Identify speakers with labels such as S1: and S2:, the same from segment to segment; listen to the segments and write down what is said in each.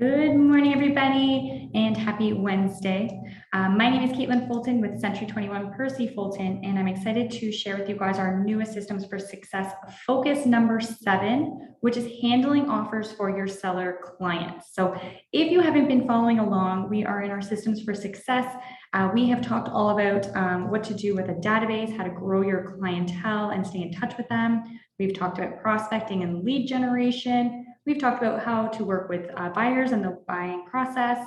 S1: Good morning, everybody, and happy Wednesday. My name is Katelyn Fulton with Century 21 Percy Fulton, and I'm excited to share with you guys our newest Systems for Success focus number 7, which is handling offers for your seller clients. So if you haven't been following along, we are in our Systems for Success. We have talked all about what to do with a database, how to grow your clientele and stay in touch with them. We've talked about prospecting and lead generation. We've talked about how to work with buyers and the buying process,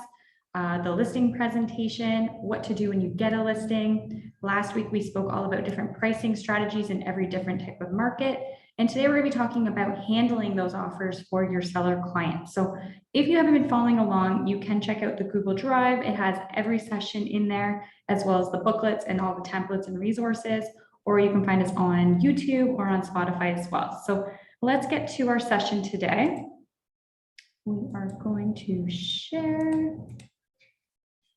S1: the listing presentation, what to do when you get a listing. Last week, we spoke all about different pricing strategies in every different type of market. And today we're going to be talking about handling those offers for your seller clients. So if you haven't been following along, you can check out the Google Drive. It has every session in there, as well as the booklets and all the templates and resources, or you can find us on YouTube or on Spotify as well. So let's get to our session today. We are going to share.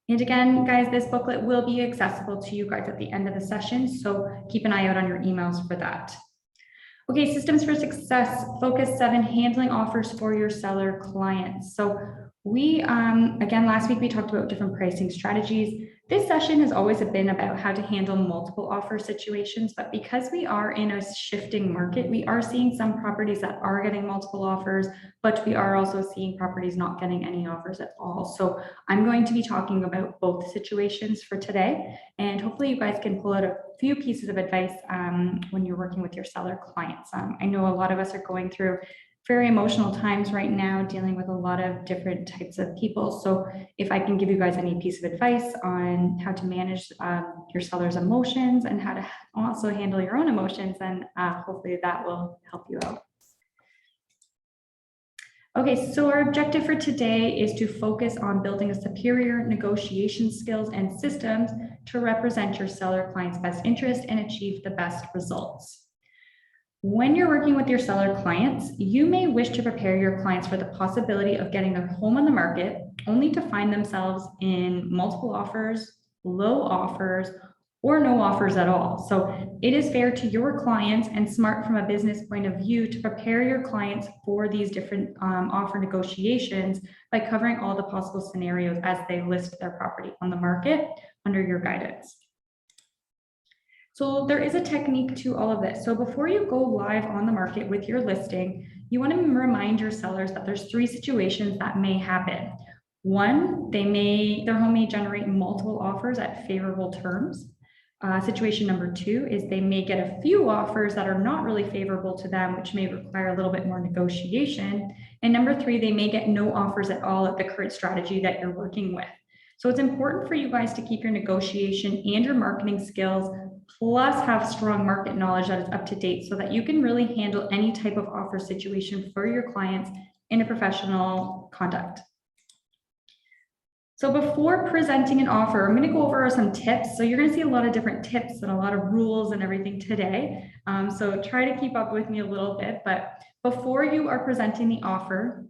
S1: And again, guys, this booklet will be accessible to you guys at the end of the session, so keep an eye out on your emails for that. Okay, Systems for Success, Focus 7, handling offers for your seller clients. So we, again, last week we talked about different pricing strategies. This session has always been about how to handle multiple offer situations, but because we are in a shifting market, we are seeing some properties that are getting multiple offers, but we are also seeing properties not getting any offers at all. So I'm going to be talking about both situations for today, and hopefully you guys can pull out a few pieces of advice when you're working with your seller clients. I know a lot of us are going through very emotional times right now, dealing with a lot of different types of people. So if I can give you guys any piece of advice on how to manage your seller's emotions and how to also handle your own emotions, then hopefully that will help you out. Okay, so our objective for today is to focus on building a superior negotiation skills and systems to represent your seller client's best interest and achieve the best results. When you're working with your seller clients, you may wish to prepare your clients for the possibility of getting their home on the market, only to find themselves in multiple offers, low offers, or no offers at all. So it is fair to your clients and smart from a business point of view to prepare your clients for these different offer negotiations by covering all the possible scenarios as they list their property on the market under your guidance. So there is a technique to all of this. So before you go live on the market with your listing, you want to remind your sellers that there's 3 situations that may happen. 1, their home may generate multiple offers at favorable terms. Situation number 2 is they may get a few offers that are not really favorable to them, which may require a little bit more negotiation. And number 3, they may get no offers at all at the current strategy that you're working with. So it's important for you guys to keep your negotiation and your marketing skills, plus have strong market knowledge that is up to date so that you can really handle any type of offer situation for your clients in a professional conduct. So before presenting an offer, I'm going to go over some tips. So you're going to see a lot of different tips and a lot of rules and everything today. So try to keep up with me a little bit, but before you are presenting the offer,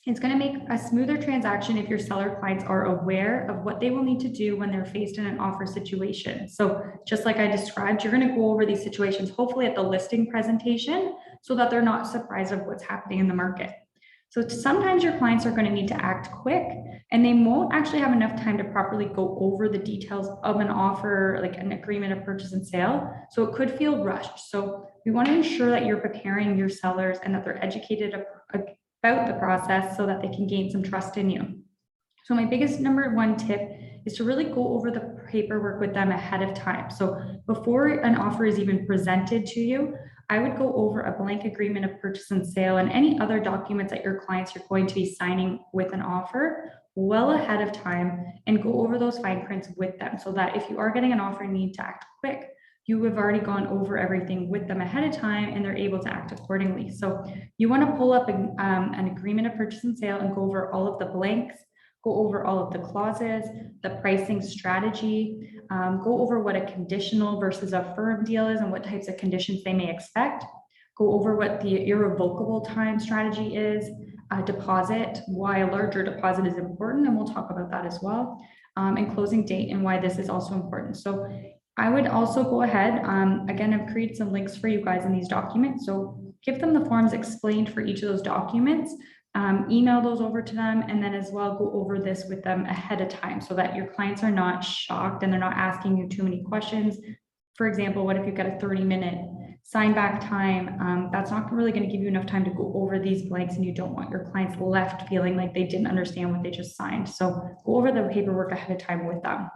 S1: it's going to make a smoother transaction if your seller clients are aware of what they will need to do when they're faced in an offer situation. So just like I described, you're going to go over these situations, hopefully at the listing presentation, so that they're not surprised of what's happening in the market. So sometimes your clients are going to need to act quick, and they won't actually have enough time to properly go over the details of an offer, like an agreement of purchase and sale. So it could feel rushed. So we want to ensure that you're preparing your sellers and that they're educated about the process so that they can gain some trust in you. So my biggest number 1 tip is to really go over the paperwork with them ahead of time. So before an offer is even presented to you, I would go over a blank agreement of purchase and sale and any other documents that your clients are going to be signing with an offer well ahead of time, and go over those fine prints with them so that if you are getting an offer and need to act quick, you have already gone over everything with them ahead of time and they're able to act accordingly. So you want to pull up an agreement of purchase and sale and go over all of the blanks, go over all of the clauses, the pricing strategy, go over what a conditional versus a firm deal is and what types of conditions they may expect, go over what the irrevocable time strategy is, a deposit, why a larger deposit is important, and we'll talk about that as well, and closing date and why this is also important. So I would also go ahead, again, I've created some links for you guys in these documents. So give them the forms explained for each of those documents, email those over to them, and then as well go over this with them ahead of time so that your clients are not shocked and they're not asking you too many questions. For example, what if you've got a 30-minute sign back time? That's not really going to give you enough time to go over these blanks, and you don't want your clients left feeling like they didn't understand what they just signed. So go over the paperwork ahead of time with them.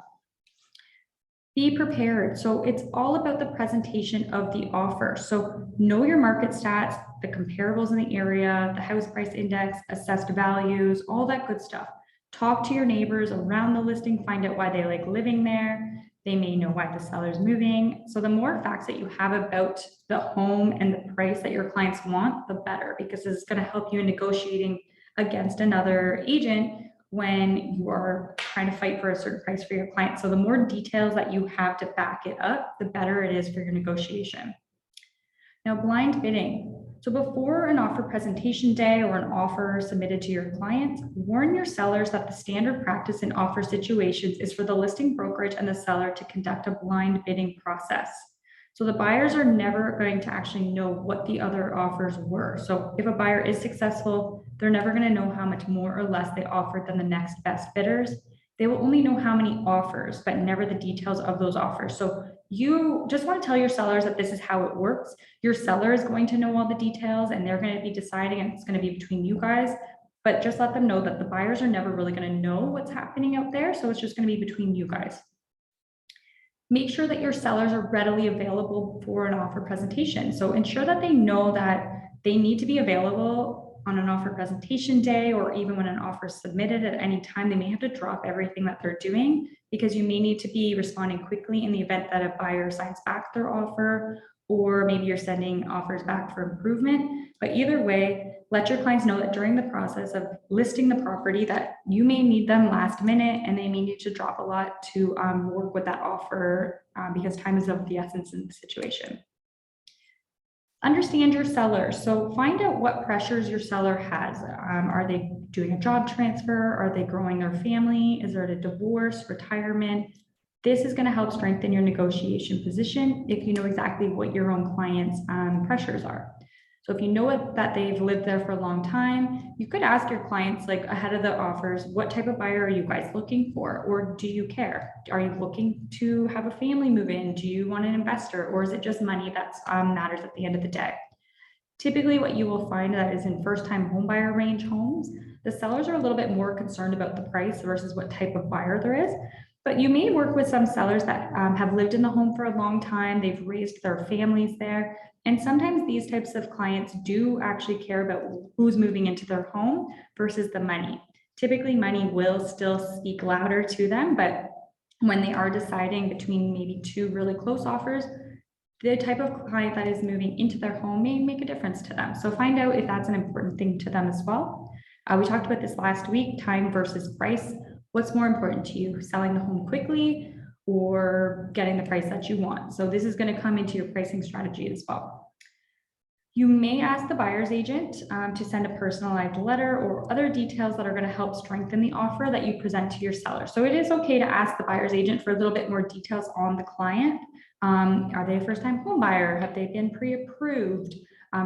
S1: Be prepared. So it's all about the presentation of the offer. So know your market stats, the comparables in the area, the house price index, assessed values, all that good stuff. Talk to your neighbors around the listing, find out why they like living there. They may know why the seller's moving. So the more facts that you have about the home and the price that your clients want, the better, because it's going to help you in negotiating against another agent when you are trying to fight for a certain price for your client. So the more details that you have to back it up, the better it is for your negotiation. Now, blind bidding. So before an offer presentation day or an offer submitted to your client, warn your sellers that the standard practice in offer situations is for the listing brokerage and the seller to conduct a blind bidding process. So the buyers are never going to actually know what the other offers were. So if a buyer is successful, they're never going to know how much more or less they offered than the next best bidders. They will only know how many offers, but never the details of those offers. So you just want to tell your sellers that this is how it works. Your seller is going to know all the details and they're going to be deciding, and it's going to be between you guys. But just let them know that the buyers are never really going to know what's happening out there. So it's just going to be between you guys. Make sure that your sellers are readily available for an offer presentation. So ensure that they know that they need to be available on an offer presentation day, or even when an offer is submitted at any time. They may have to drop everything that they're doing because you may need to be responding quickly in the event that a buyer signs back their offer, or maybe you're sending offers back for improvement. But either way, let your clients know that during the process of listing the property that you may need them last minute, and they may need to drop a lot to work with that offer because time is of the essence in the situation. Understand your seller. So find out what pressures your seller has. Are they doing a job transfer? Are they growing their family? Is there a divorce, retirement? This is going to help strengthen your negotiation position if you know exactly what your own client's pressures are. So if you know that they've lived there for a long time, you could ask your clients, like ahead of the offers, what type of buyer are you guys looking for? Or do you care? Are you looking to have a family move in? Do you want an investor? Or is it just money that matters at the end of the day? Typically, what you will find that is in first-time homebuyer range homes, the sellers are a little bit more concerned about the price versus what type of buyer there is. But you may work with some sellers that have lived in the home for a long time. They've raised their families there. And sometimes these types of clients do actually care about who's moving into their home versus the money. Typically, money will still speak louder to them, but when they are deciding between maybe two really close offers, the type of client that is moving into their home may make a difference to them. So find out if that's an important thing to them as well. We talked about this last week, time versus price. What's more important to you, selling the home quickly or getting the price that you want? So this is going to come into your pricing strategy as well. You may ask the buyer's agent to send a personalized letter or other details that are going to help strengthen the offer that you present to your seller. So it is okay to ask the buyer's agent for a little bit more details on the client. Are they a first-time home buyer? Have they been pre-approved?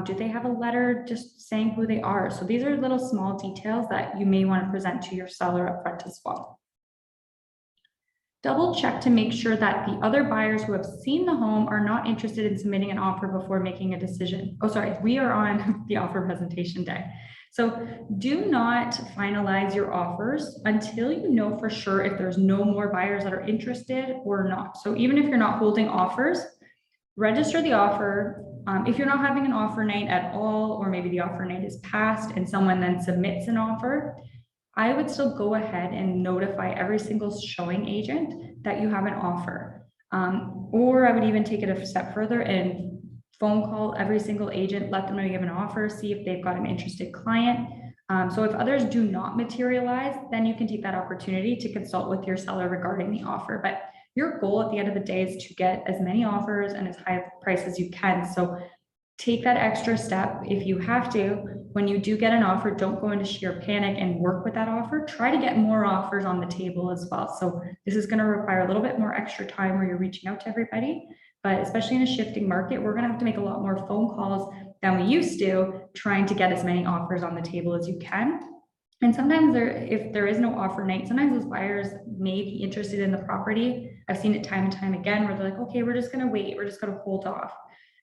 S1: Do they have a letter just saying who they are? So these are little small details that you may want to present to your seller up front as well. Double check to make sure that the other buyers who have seen the home are not interested in submitting an offer before making a decision. Oh, sorry, we are on the offer presentation day. So do not finalize your offers until you know for sure if there's no more buyers that are interested or not. So even if you're not holding offers, register the offer. If you're not having an offer night at all, or maybe the offer night is passed and someone then submits an offer, I would still go ahead and notify every single showing agent that you have an offer. Or I would even take it a step further and phone call every single agent, let them know you have an offer, see if they've got an interested client. So if others do not materialize, then you can take that opportunity to consult with your seller regarding the offer. But your goal at the end of the day is to get as many offers and as high a price as you can. So take that extra step if you have to. When you do get an offer, don't go into sheer panic and work with that offer. Try to get more offers on the table as well. So this is going to require a little bit more extra time where you're reaching out to everybody, but especially in a shifting market, we're going to have to make a lot more phone calls than we used to, trying to get as many offers on the table as you can. And sometimes if there is no offer night, sometimes those buyers may be interested in the property. I've seen it time and time again where they're like, okay, we're just going to wait. We're just going to hold off.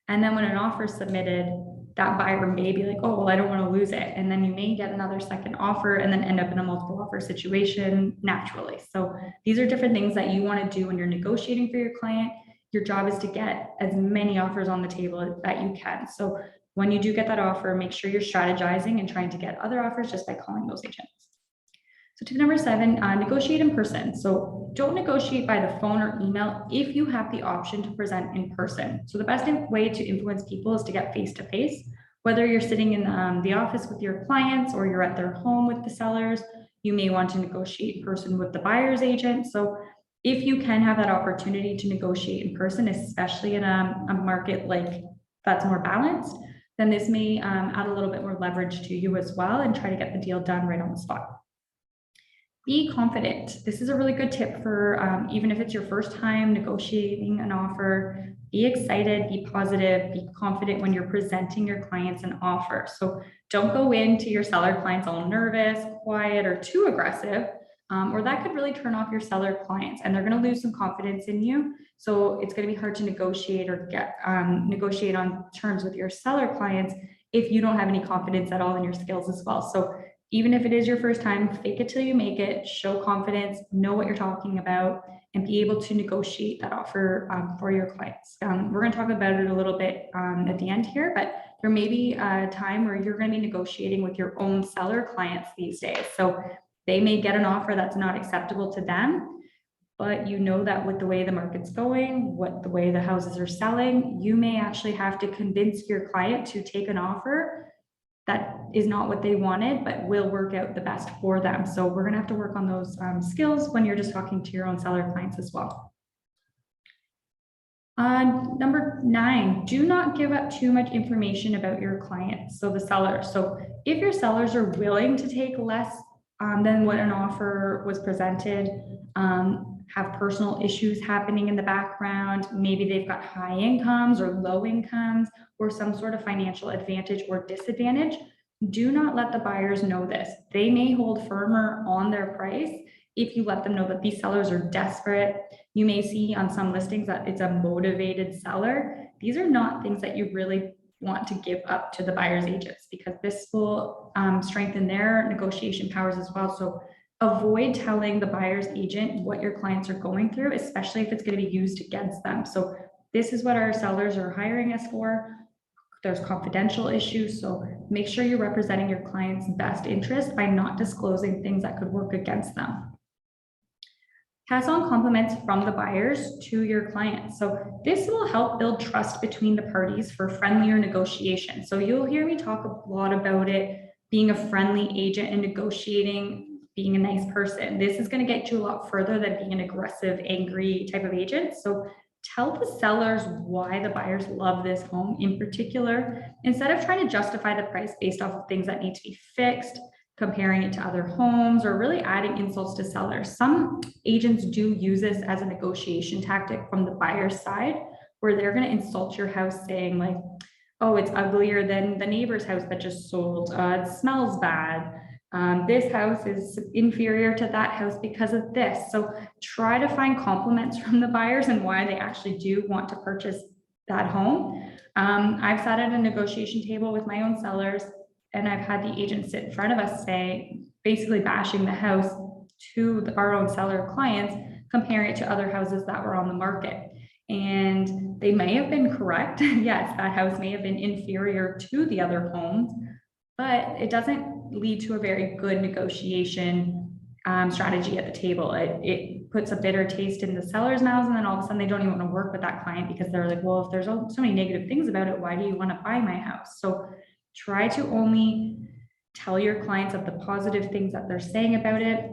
S1: And then when an offer is submitted, that buyer may be like, oh, well, I don't want to lose it. And then you may get another second offer and then end up in a multiple offer situation naturally. So these are different things that you want to do when you're negotiating for your client. Your job is to get as many offers on the table that you can. So when you do get that offer, make sure you're strategizing and trying to get other offers just by calling those agents. So tip number 7, negotiate in person. So don't negotiate by the phone or email if you have the option to present in person. So the best way to influence people is to get face-to-face. Whether you're sitting in the office with your clients or you're at their home with the sellers, you may want to negotiate in person with the buyer's agent. So if you can have that opportunity to negotiate in person, especially in a market like that's more balanced, then this may add a little bit more leverage to you as well and try to get the deal done right on the spot. Be confident. This is a really good tip for even if it's your first time negotiating an offer. Be excited, be positive, be confident when you're presenting your clients an offer. So don't go into your seller clients all nervous, quiet, or too aggressive, or that could really turn off your seller clients and they're going to lose some confidence in you. So it's going to be hard to negotiate or negotiate on terms with your seller clients if you don't have any confidence at all in your skills as well. So even if it is your first time, fake it till you make it, show confidence, know what you're talking about, and be able to negotiate that offer for your clients. We're going to talk about it a little bit at the end here, but there may be a time where you're going to be negotiating with your own seller clients these days. So they may get an offer that's not acceptable to them, but you know that with the way the market's going, the way the houses are selling, you may actually have to convince your client to take an offer that is not what they wanted, but will work out the best for them. So we're gonna have to work on those skills when you're just talking to your own seller clients as well. Number 9, do not give up too much information about your clients, so the seller. So if your sellers are willing to take less than what an offer was presented, have personal issues happening in the background, maybe they've got high incomes or low incomes or some sort of financial advantage or disadvantage, do not let the buyers know this. They may hold firmer on their price if you let them know that these sellers are desperate. You may see on some listings that it's a motivated seller. These are not things that you really want to give up to the buyer's agents because this will strengthen their negotiation powers as well. So avoid telling the buyer's agent what your clients are going through, especially if it's going to be used against them. So this is what our sellers are hiring us for. There's confidential issues, so make sure you're representing your client's best interest by not disclosing things that could work against them. Pass on compliments from the buyers to your clients. So this will help build trust between the parties for friendlier negotiation. So you'll hear me talk a lot about it, being a friendly agent and negotiating, being a nice person. This is going to get you a lot further than being an aggressive, angry type of agent. So tell the sellers why the buyers love this home in particular, instead of trying to justify the price based off of things that need to be fixed, comparing it to other homes, or really adding insults to sellers. Some agents do use this as a negotiation tactic from the buyer's side, where they're going to insult your house saying like, oh, it's uglier than the neighbor's house that just sold. It smells bad. This house is inferior to that house because of this. So try to find compliments from the buyers and why they actually do want to purchase that home. I've sat at a negotiation table with my own sellers, and I've had the agent sit in front of us say, basically bashing the house to our own seller clients, comparing it to other houses that were on the market. And they may have been correct. Yes, that house may have been inferior to the other homes, but it doesn't lead to a very good negotiation strategy at the table. It puts a bitter taste in the seller's mouths, and then all of a sudden they don't even want to work with that client because they're like, well, if there's so many negative things about it, why do you want to buy my house? So try to only tell your clients of the positive things that they're saying about it.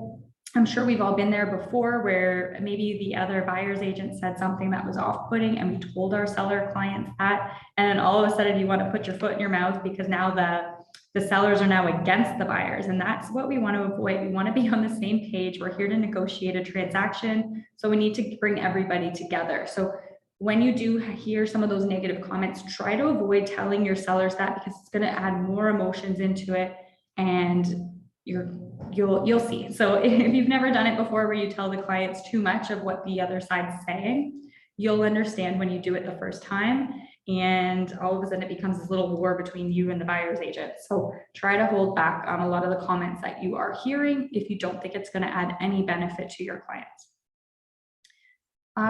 S1: I'm sure we've all been there before where maybe the other buyer's agent said something that was off-putting and we told our seller clients that, and then all of a sudden you want to put your foot in your mouth because now the sellers are now against the buyers, and that's what we want to avoid. We want to be on the same page. We're here to negotiate a transaction, so we need to bring everybody together. So when you do hear some of those negative comments, try to avoid telling your sellers that, because it's going to add more emotions into it, and you'll see. So if you've never done it before, where you tell the clients too much of what the other side's saying, you'll understand when you do it the first time, and all of a sudden it becomes this little war between you and the buyer's agent. So try to hold back on a lot of the comments that you are hearing if you don't think it's going to add any benefit to your clients.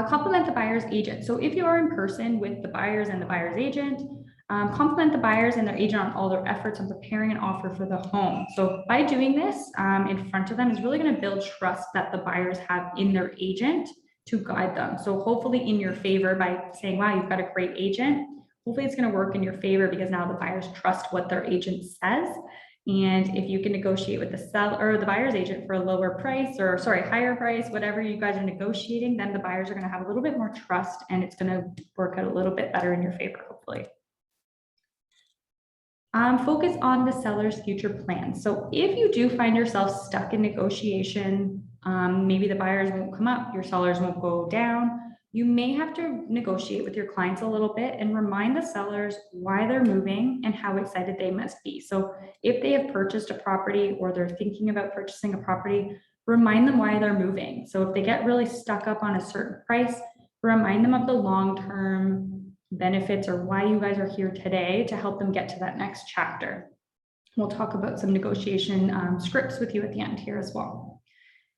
S1: Compliment the buyer's agent. So if you are in person with the buyers and the buyer's agent, compliment the buyers and their agent on all their efforts on preparing an offer for the home. So by doing this in front of them is really going to build trust that the buyers have in their agent to guide them. So hopefully in your favor, by saying, wow, you've got a great agent, hopefully it's going to work in your favor, because now the buyers trust what their agent says. And if you can negotiate with the seller or the buyer's agent for a lower price, or higher price, whatever you guys are negotiating, then the buyers are going to have a little bit more trust, and it's going to work out a little bit better in your favor, hopefully. Focus on the seller's future plans. So if you do find yourself stuck in negotiation, maybe the buyers won't come up, your sellers won't go down, you may have to negotiate with your clients a little bit and remind the sellers why they're moving and how excited they must be. So if they have purchased a property or they're thinking about purchasing a property, remind them why they're moving. So if they get really stuck up on a certain price, remind them of the long-term benefits or why you guys are here today to help them get to that next chapter. We'll talk about some negotiation scripts with you at the end here as well.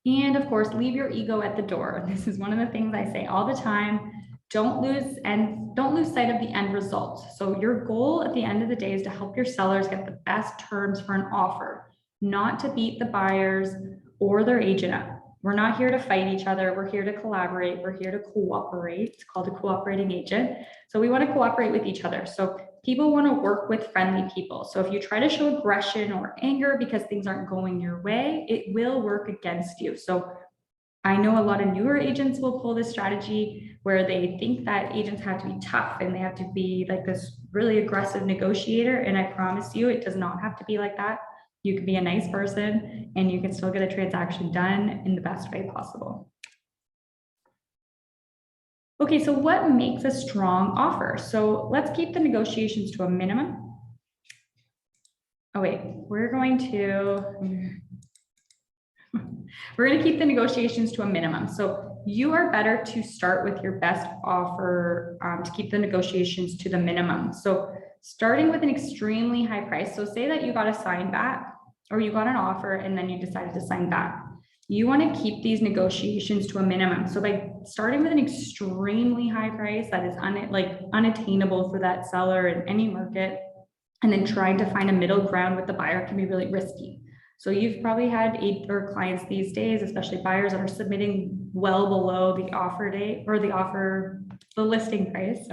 S1: And of course, leave your ego at the door. This is one of the things I say all the time. Don't lose sight of the end result. So your goal at the end of the day is to help your sellers get the best terms for an offer, not to beat the buyers or their agent up. We're not here to fight each other. We're here to collaborate. We're here to cooperate. It's called a cooperating agent. So we want to cooperate with each other. So people want to work with friendly people. So if you try to show aggression or anger because things aren't going your way, it will work against you. So I know a lot of newer agents will pull this strategy where they think that agents have to be tough and they have to be like this really aggressive negotiator. And I promise you, it does not have to be like that. You can be a nice person and you can still get a transaction done in the best way possible. Okay, so what makes a strong offer? So let's keep the negotiations to a minimum. Oh wait, we're going to keep the negotiations to a minimum. So you are better to start with your best offer to keep the negotiations to the minimum. So starting with an extremely high price. So say that you got a sign back or you got an offer and then you decided to sign back. You want to keep these negotiations to a minimum. So by starting with an extremely high price that is unattainable for that seller in any market, and then trying to find a middle ground with the buyer can be really risky. So you've probably had clients these days, especially buyers, that are submitting well below the offer date or the listing price,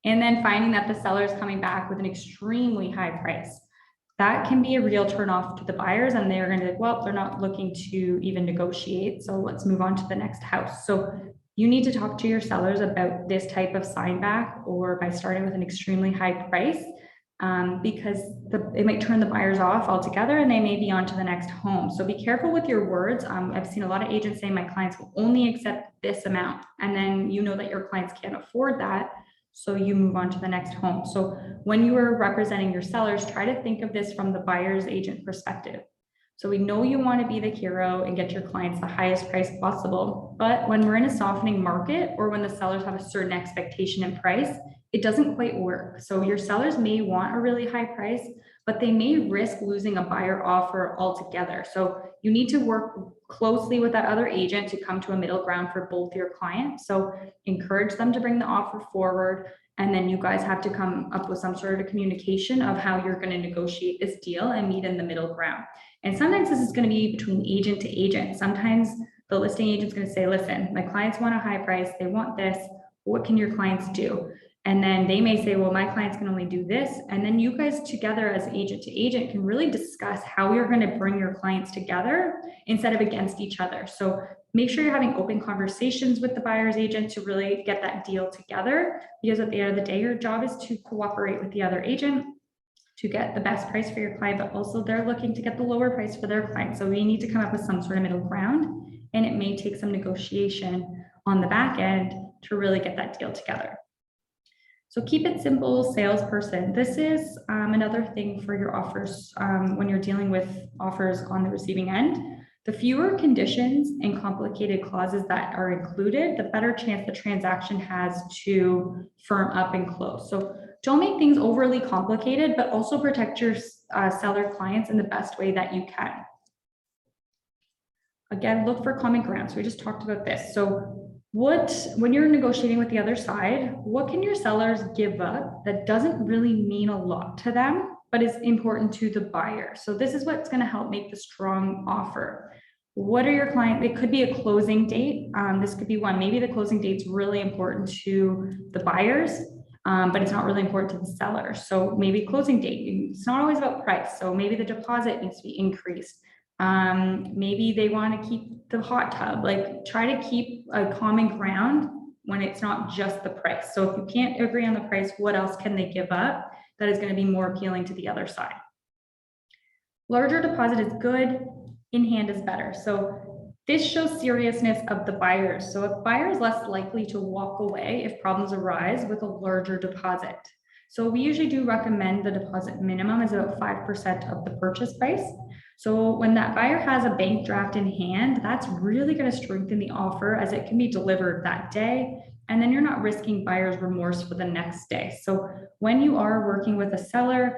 S1: and then finding that the seller is coming back with an extremely high price. That can be a real turnoff to the buyers, and they're going to be like, well, they're not looking to even negotiate, so let's move on to the next house. So you need to talk to your sellers about this type of sign back, or by starting with an extremely high price, because it might turn the buyers off altogether and they may be on to the next home. So be careful with your words. I've seen a lot of agents say my clients will only accept this amount, and then you know that your clients can't afford that. So you move on to the next home. So when you are representing your sellers, try to think of this from the buyer's agent perspective. So we know you want to be the hero and get your clients the highest price possible, but when we're in a softening market or when the sellers have a certain expectation in price, it doesn't quite work. So your sellers may want a really high price, but they may risk losing a buyer offer altogether. So you need to work closely with that other agent to come to a middle ground for both your clients. So encourage them to bring the offer forward, and then you guys have to come up with some sort of communication of how you're going to negotiate this deal and meet in the middle ground. And sometimes this is going to be between agent to agent. Sometimes the listing agent's going to say, listen, my clients want a high price, they want this, what can your clients do? And then they may say, well, my clients can only do this. And then you guys together as agent to agent can really discuss how you're going to bring your clients together instead of against each other. So make sure you're having open conversations with the buyer's agent to really get that deal together, because at the end of the day, your job is to cooperate with the other agent to get the best price for your client, but also they're looking to get the lower price for their client. So we need to come up with some sort of middle ground, and it may take some negotiation on the back end to really get that deal together. So keep it simple, salesperson. This is another thing for your offers when you're dealing with offers on the receiving end. The fewer conditions and complicated clauses that are included, the better chance the transaction has to firm up and close. So don't make things overly complicated, but also protect your seller clients in the best way that you can. Again, look for common ground. So we just talked about this. So when you're negotiating with the other side, what can your sellers give up that doesn't really mean a lot to them, but is important to the buyer? So this is what's going to help make the strong offer. What are your client? It could be a closing date. This could be one. Maybe the closing date's really important to the buyers, but it's not really important to the seller. So maybe closing date. It's not always about price. So maybe the deposit needs to be increased. Maybe they want to keep the hot tub. Like, try to keep a common ground when it's not just the price. So if you can't agree on the price, what else can they give up that is going to be more appealing to the other side? Larger deposit is good, in hand is better. So this shows seriousness of the buyers. So a buyer is less likely to walk away if problems arise with a larger deposit. So we usually do recommend the deposit minimum is about 5% of the purchase price. So when that buyer has a bank draft in hand, that's really going to strengthen the offer as it can be delivered that day. And then you're not risking buyer's remorse for the next day. So when you are working with a seller,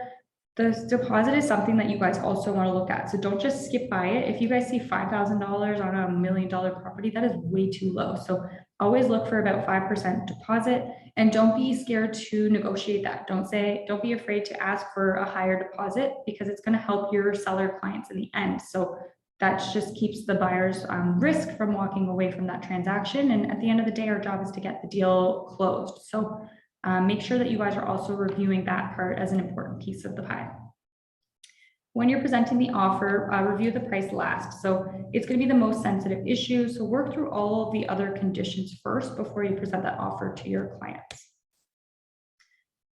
S1: the deposit is something that you guys also want to look at. So don't just skip by it. If you guys see $5,000 on a $1 million property, that is way too low. So always look for about 5% deposit, and don't be scared to negotiate that. Don't be afraid to ask for a higher deposit, because it's going to help your seller clients in the end. So that just keeps the buyer's risk from walking away from that transaction. And at the end of the day, our job is to get the deal closed. So make sure that you guys are also reviewing that part as an important piece of the pie. When you're presenting the offer, review the price last. So it's going to be the most sensitive issue. So work through all of the other conditions first before you present that offer to your clients.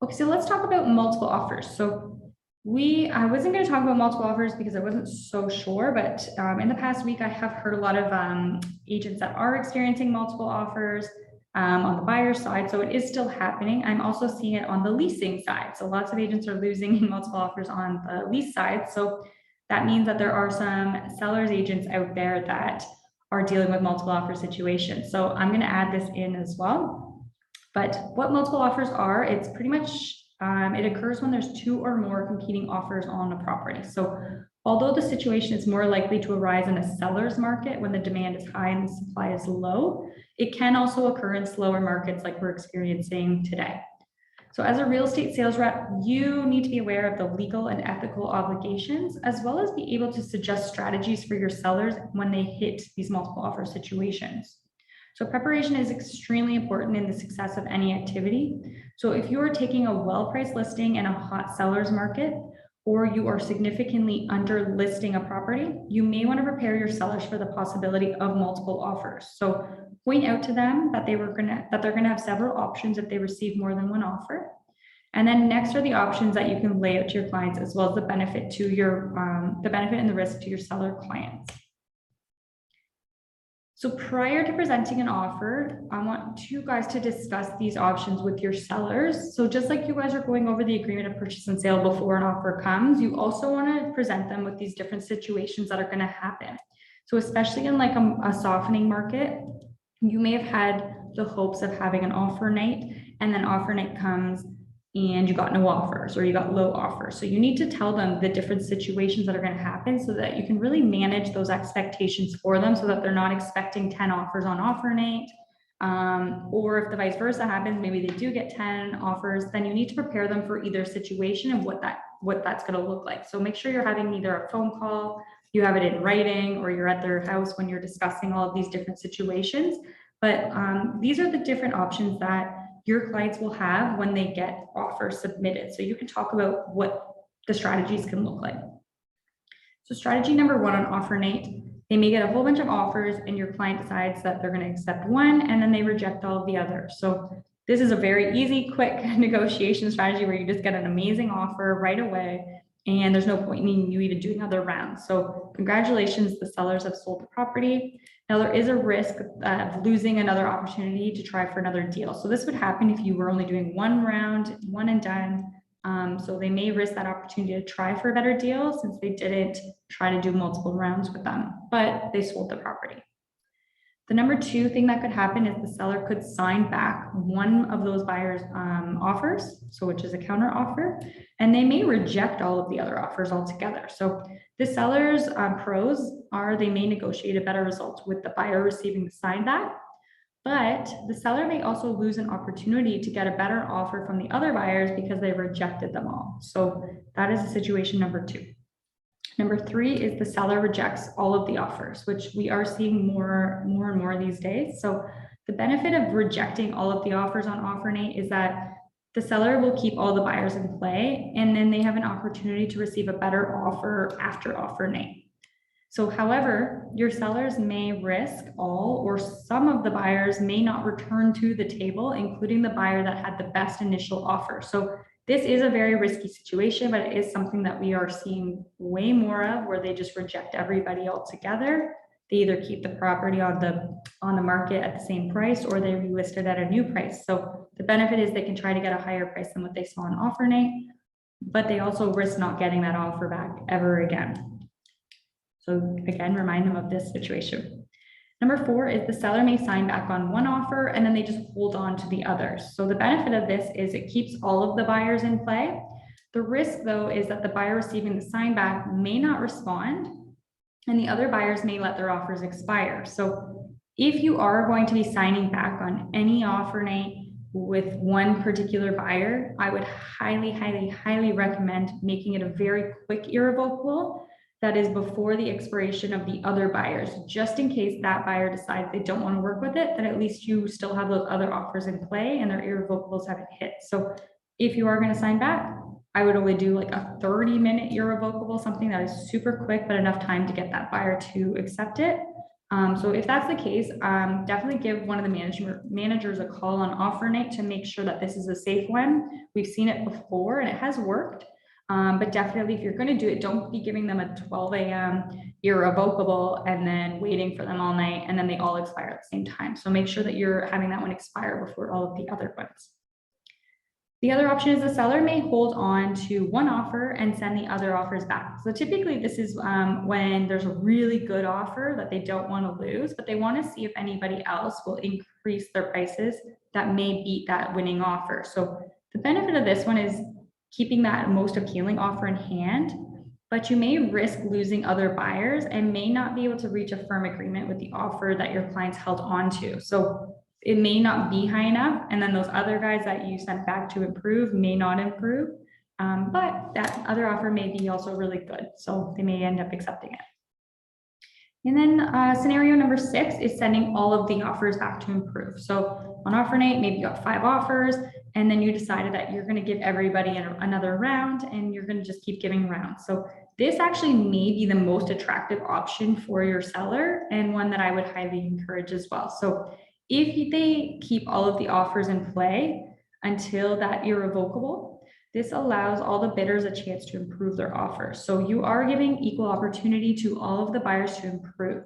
S1: Okay, so let's talk about multiple offers. So I wasn't going to talk about multiple offers because I wasn't so sure, but in the past week, I have heard a lot of agents that are experiencing multiple offers on the buyer side. So it is still happening. I'm also seeing it on the leasing side. So lots of agents are losing multiple offers on the lease side. So that means that there are some sellers agents out there that are dealing with multiple offer situations. So I'm going to add this in as well. But what multiple offers are, it's pretty much, it occurs when there's two or more competing offers on a property. So although the situation is more likely to arise in a seller's market when the demand is high and the supply is low, it can also occur in slower markets like we're experiencing today. So as a real estate sales rep, you need to be aware of the legal and ethical obligations, as well as be able to suggest strategies for your sellers when they hit these multiple offer situations. So preparation is extremely important in the success of any activity. So if you are taking a well-priced listing in a hot seller's market, or you are significantly under listing a property, you may want to prepare your sellers for the possibility of multiple offers. So point out to them that they're going to have several options if they receive more than one offer. And then next are the options that you can lay out to your clients, as well as the benefit to the benefit and the risk to your seller clients. So prior to presenting an offer, I want you guys to discuss these options with your sellers. So just like you guys are going over the agreement of purchase and sale before an offer comes, you also want to present them with these different situations that are going to happen. So especially in like a softening market, you may have had the hopes of having an offer night, and then offer night comes and you got no offers, or you got low offers. So you need to tell them the different situations that are going to happen so that you can really manage those expectations for them, so that they're not expecting 10 offers on offer night. Or if the vice versa happens, maybe they do get 10 offers, then you need to prepare them for either situation and what that's going to look like. So make sure you're having either a phone call, you have it in writing, or you're at their house when you're discussing all of these different situations. But these are the different options that your clients will have when they get offers submitted. So you can talk about what the strategies can look like. So strategy number one on offer night, they may get a whole bunch of offers and your client decides that they're going to accept one and then they reject all of the others. So this is a very easy, quick negotiation strategy where you just get an amazing offer right away. and there's no point in you even doing other rounds. So congratulations, the sellers have sold the property. Now there is a risk of losing another opportunity to try for another deal. So this would happen if you were only doing one round, one and done. So they may risk that opportunity to try for a better deal since they didn't try to do multiple rounds with them, but they sold the property. The number two thing that could happen is the seller could sign back one of those buyers' offers, so which is a counter offer, and they may reject all of the other offers altogether. So the seller's pros are they may negotiate a better result with the buyer receiving the sign back, but the seller may also lose an opportunity to get a better offer from the other buyers because they rejected them all. So that is the situation number two. Number three is the seller rejects all of the offers, which we are seeing more and more these days. So the benefit of rejecting all of the offers on OfferNate is that the seller will keep all the buyers in play, and then they have an opportunity to receive a better offer after OfferNate. So however, your sellers may risk all or some of the buyers may not return to the table, including the buyer that had the best initial offer. So this is a very risky situation, but it is something that we are seeing way more of, where they just reject everybody altogether. They either keep the property on the market at the same price, or they relist it at a new price. So the benefit is they can try to get a higher price than what they saw on OfferNate, but they also risk not getting that offer back ever again. So again, remind them of this situation. Number four is the seller may sign back on one offer and then they just hold on to the others. So the benefit of this is it keeps all of the buyers in play. The risk though is that the buyer receiving the sign back may not respond and the other buyers may let their offers expire. So if you are going to be signing back on any OfferNate with one particular buyer, I would highly recommend making it a very quick irrevocable. That is before the expiration of the other buyers, just in case that buyer decides they don't want to work with it, then at least you still have those other offers in play and their irrevocables haven't hit. So if you are going to sign back, I would only do like a 30-minute irrevocable, something that is super quick, but enough time to get that buyer to accept it. So if that's the case, definitely give one of the managers a call on OfferNate to make sure that this is a safe one. We've seen it before and it has worked. But definitely if you're going to do it, don't be giving them a 12 a.m. irrevocable and then waiting for them all night and then they all expire at the same time. So make sure that you're having that one expire before all of the other ones. The other option is the seller may hold on to one offer and send the other offers back. So typically this is when there's a really good offer that they don't want to lose, but they want to see if anybody else will increase their prices that may beat that winning offer. So the benefit of this one is keeping that most appealing offer in hand, but you may risk losing other buyers and may not be able to reach a firm agreement with the offer that your clients held on to. So it may not be high enough, and then those other guys that you sent back to improve may not improve, but that other offer may be also really good, so they may end up accepting it. And then scenario number 6 is sending all of the offers back to improve. So on OfferNate, maybe you got 5 offers, and then you decided that you're going to give everybody another round, and you're going to just keep giving rounds. So this actually may be the most attractive option for your seller, and one that I would highly encourage as well. So if they keep all of the offers in play until that irrevocable, this allows all the bidders a chance to improve their offers. So you are giving equal opportunity to all of the buyers to improve.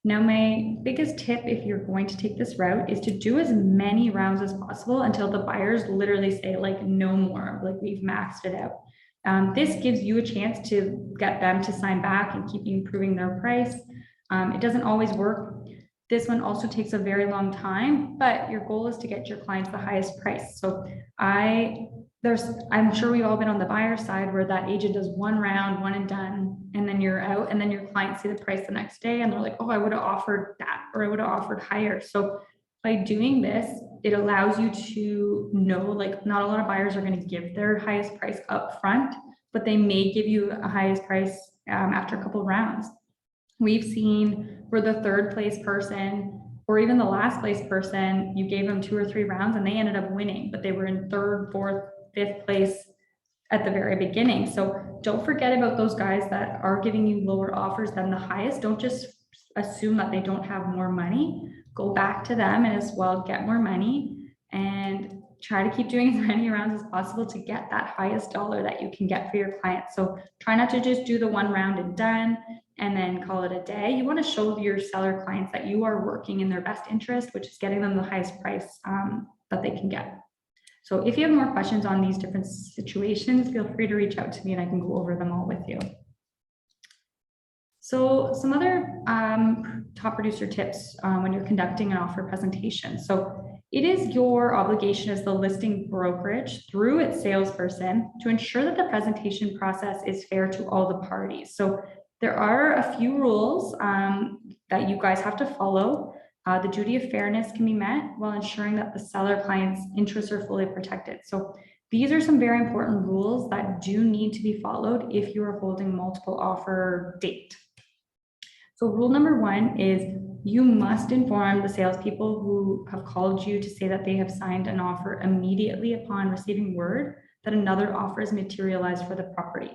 S1: Now, my biggest tip, if you're going to take this route, is to do as many rounds as possible until the buyers literally say like, no more, like we've maxed it out. This gives you a chance to get them to sign back and keep improving their price. It doesn't always work. This one also takes a very long time, but your goal is to get your clients the highest price. So I'm sure we've all been on the buyer side where that agent does one round, one and done, and then you're out, and then your clients see the price the next day and they're like, oh, I would have offered that, or I would have offered higher. So by doing this, it allows you to know, like, not a lot of buyers are going to give their highest price up front, but they may give you a highest price after a couple of rounds. We've seen where the third place person or even the last place person, you gave them 2 or 3 rounds and they ended up winning, but they were in 3rd, 4th, 5th place at the very beginning. So don't forget about those guys that are giving you lower offers than the highest. Don't just assume that they don't have more money. Go back to them and as well get more money. And try to keep doing as many rounds as possible to get that highest dollar that you can get for your client. So try not to just do the one round and done and then call it a day. You want to show your seller clients that you are working in their best interest, which is getting them the highest price that they can get. So if you have more questions on these different situations, feel free to reach out to me and I can go over them all with you. So some other top producer tips when you're conducting an offer presentation. So it is your obligation as the listing brokerage through its salesperson to ensure that the presentation process is fair to all the parties. So there are a few rules that you guys have to follow. The duty of fairness can be met while ensuring that the seller client's interests are fully protected. So these are some very important rules that do need to be followed if you are holding multiple offer date. So rule number one is you must inform the salespeople who have called you to say that they have signed an offer immediately upon receiving word that another offer is materialized for the property.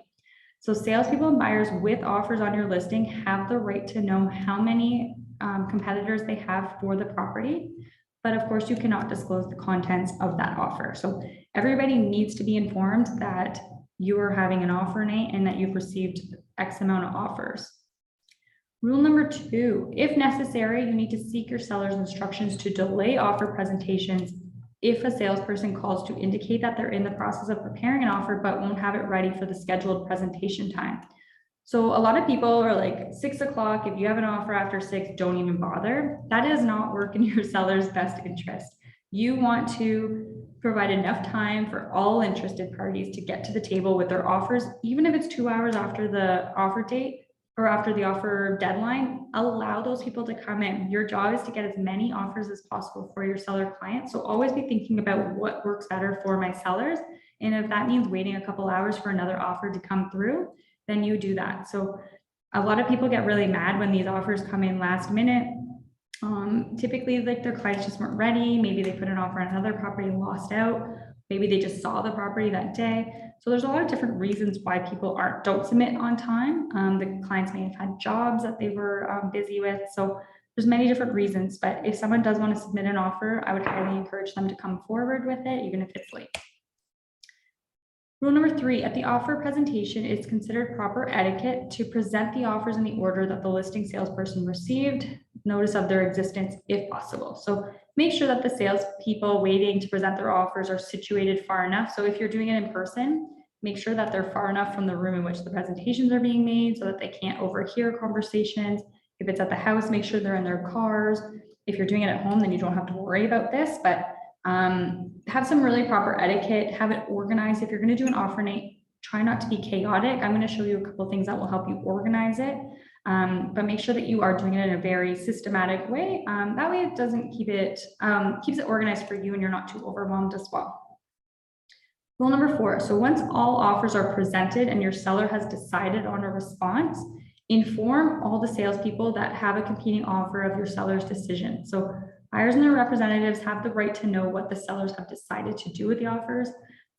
S1: So salespeople and buyers with offers on your listing have the right to know how many competitors they have for the property, but of course you cannot disclose the contents of that offer. So everybody needs to be informed that you are having an offer night and that you've received X amount of offers. Rule number two, if necessary, you need to seek your seller's instructions to delay offer presentations if a salesperson calls to indicate that they're in the process of preparing an offer but won't have it ready for the scheduled presentation time. So a lot of people are like 6 o'clock, if you have an offer after 6, don't even bother. That does not work in your seller's best interest. You want to provide enough time for all interested parties to get to the table with their offers, even if it's 2 hours after the offer date or after the offer deadline. Allow those people to come in. Your job is to get as many offers as possible for your seller client. So always be thinking about what works better for my sellers. And if that means waiting a couple hours for another offer to come through, then you do that. So a lot of people get really mad when these offers come in last minute. Typically, like their clients just weren't ready. Maybe they put an offer on another property and lost out. Maybe they just saw the property that day. So there's a lot of different reasons why people don't submit on time. The clients may have had jobs that they were busy with. So there's many different reasons, but if someone does want to submit an offer, I would highly encourage them to come forward with it, even if it's late. Rule number three, at the offer presentation, it's considered proper etiquette to present the offers in the order that the listing salesperson received notice of their existence if possible. So make sure that the salespeople waiting to present their offers are situated far enough. So if you're doing it in person, make sure that they're far enough from the room in which the presentations are being made so that they can't overhear conversations. If it's at the house, make sure they're in their cars. If you're doing it at home, then you don't have to worry about this, but have some really proper etiquette, have it organized. If you're going to do an offer night, try not to be chaotic. I'm going to show you a couple of things that will help you organize it, but make sure that you are doing it in a very systematic way. That way it doesn't keeps it organized for you and you're not too overwhelmed as well. Rule number four, so once all offers are presented and your seller has decided on a response, inform all the salespeople that have a competing offer of your seller's decision. So buyers and their representatives have the right to know what the sellers have decided to do with the offers.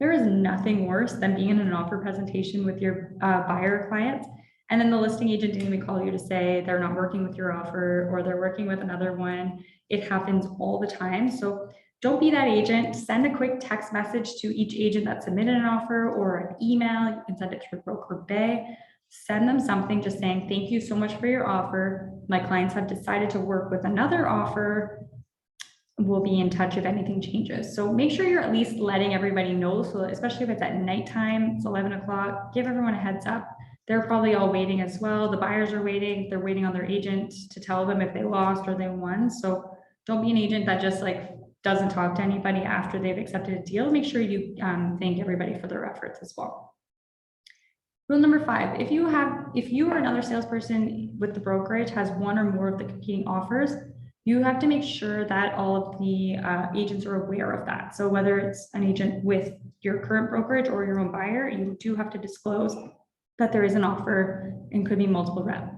S1: There is nothing worse than being in an offer presentation with your buyer clients, and then the listing agent didn't even call you to say they're not working with your offer or they're working with another one. It happens all the time. So don't be that agent. Send a quick text message to each agent that submitted an offer or an email. You can send it through Broker Bay. Send them something just saying, thank you so much for your offer. My clients have decided to work with another offer. We'll be in touch if anything changes. So make sure you're at least letting everybody know. So especially if it's at nighttime, it's 11 o'clock, give everyone a heads up. They're probably all waiting as well. The buyers are waiting. They're waiting on their agent to tell them if they lost or they won. So don't be an agent that just doesn't talk to anybody after they've accepted a deal. Make sure you thank everybody for their efforts as well. Rule number five, if you or another salesperson with the brokerage has one or more of the competing offers, you have to make sure that all of the agents are aware of that. So whether it's an agent with your current brokerage or your own buyer, you do have to disclose that there is an offer and could be multiple rep.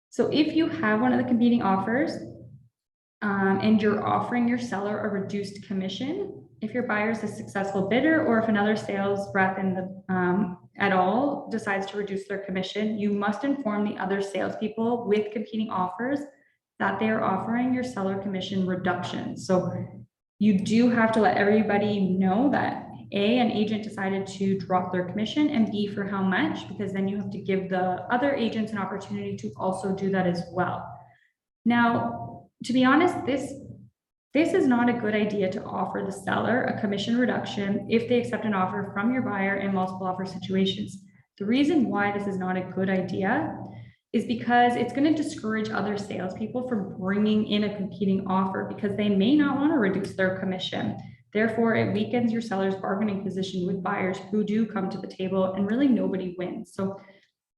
S1: So if you have one of the competing offers and you're offering your seller a reduced commission, if your buyer is a successful bidder or if another sales rep in the at all decides to reduce their commission, you must inform the other salespeople with competing offers that they are offering your seller commission reduction. So You do have to let everybody know that A, an agent decided to drop their commission, and B, for how much, because then you have to give the other agents an opportunity to also do that as well. Now, to be honest, this is not a good idea to offer the seller a commission reduction if they accept an offer from your buyer in multiple offer situations. The reason why this is not a good idea is because it's going to discourage other salespeople from bringing in a competing offer because they may not want to reduce their commission. Therefore, it weakens your seller's bargaining position with buyers who do come to the table, and really nobody wins. So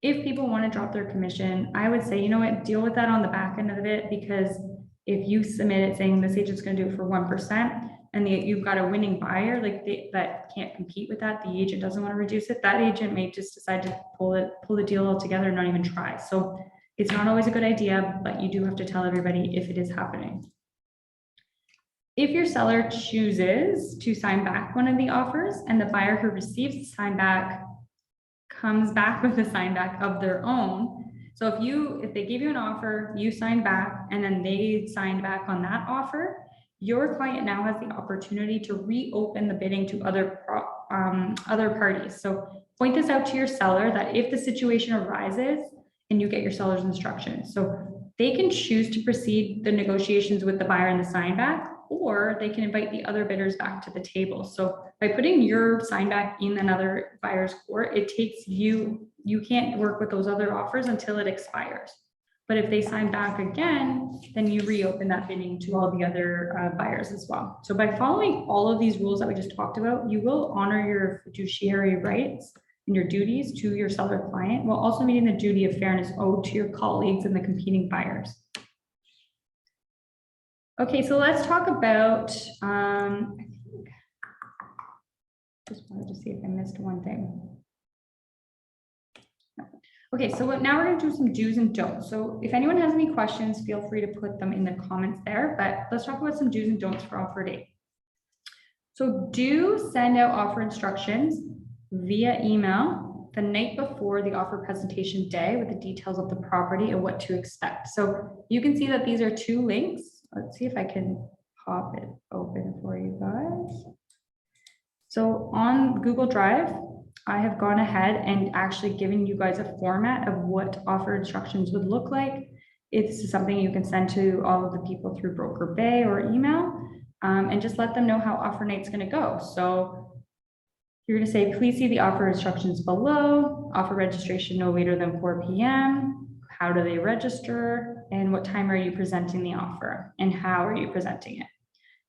S1: if people want to drop their commission, I would say, you know what, deal with that on the back end of it, because if you submit it saying this agent's going to do it for 1%, and you've got a winning buyer that can't compete with that, the agent doesn't want to reduce it, that agent may just decide to pull the deal altogether and not even try. So it's not always a good idea, but you do have to tell everybody if it is happening. If your seller chooses to sign back one of the offers and the buyer who receives the sign back comes back with a sign back of their own. So if they give you an offer, you sign back, and then they signed back on that offer, your client now has the opportunity to reopen the bidding to other parties. So point this out to your seller that if the situation arises and you get your seller's instructions, so they can choose to proceed the negotiations with the buyer and the sign back, or they can invite the other bidders back to the table. So by putting your sign back in another buyer's court, it takes you can't work with those other offers until it expires. But if they sign back again, then you reopen that bidding to all the other buyers as well. So by following all of these rules that we just talked about, you will honor your fiduciary rights and your duties to your seller client, while also meeting the duty of fairness owed to your colleagues and the competing buyers. Okay, so let's talk about, I think, just wanted to see if I missed one thing. Okay, so now we're going to do some do's and don'ts. So if anyone has any questions, feel free to put them in the comments there, but let's talk about some do's and don'ts for offer date. So do send out offer instructions via email the night before the offer presentation day with the details of the property and what to expect. So you can see that these are two links. Let's see if I can pop it open for you guys. So on Google Drive, I have gone ahead and actually given you guys a format of what offer instructions would look like. It's something you can send to all of the people through Broker Bay or email, and just let them know how offer night's going to go. So you're going to say, please see the offer instructions below. Offer registration no later than 4 p.m. How do they register? And what time are you presenting the offer? And how are you presenting it?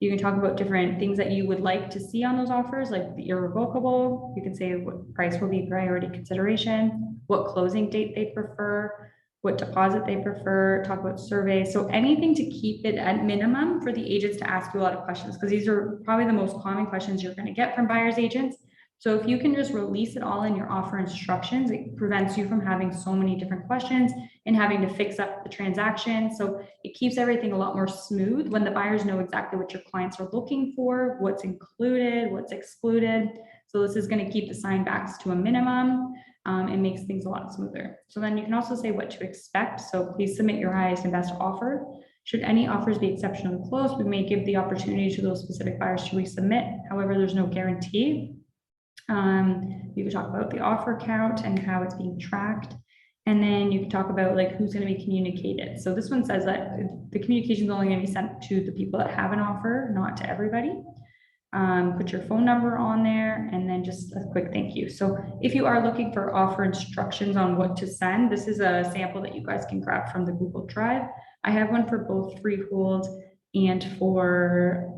S1: You can talk about different things that you would like to see on those offers, like the irrevocable. You can say what price will be priority consideration, what closing date they prefer, what deposit they prefer, talk about surveys. So anything to keep it at minimum for the agents to ask you a lot of questions, because these are probably the most common questions you're going to get from buyers agents. So if you can just release it all in your offer instructions, it prevents you from having so many different questions and having to fix up the transaction. So it keeps everything a lot more smooth when the buyers know exactly what your clients are looking for, what's included, what's excluded. So this is going to keep the sign backs to a minimum. It makes things a lot smoother. So then you can also say what to expect. So please submit your highest and best offer. Should any offers be exceptionally close, we may give the opportunity to those specific buyers to resubmit. However, there's no guarantee. You can talk about the offer count and how it's being tracked. And then you can talk about like who's going to be communicated. So this one says that the communication is only going to be sent to the people that have an offer, not to everybody. Put your phone number on there, and then just a quick thank you. So if you are looking for offer instructions on what to send, this is a sample that you guys can grab from the Google Drive. I have one for both freehold and for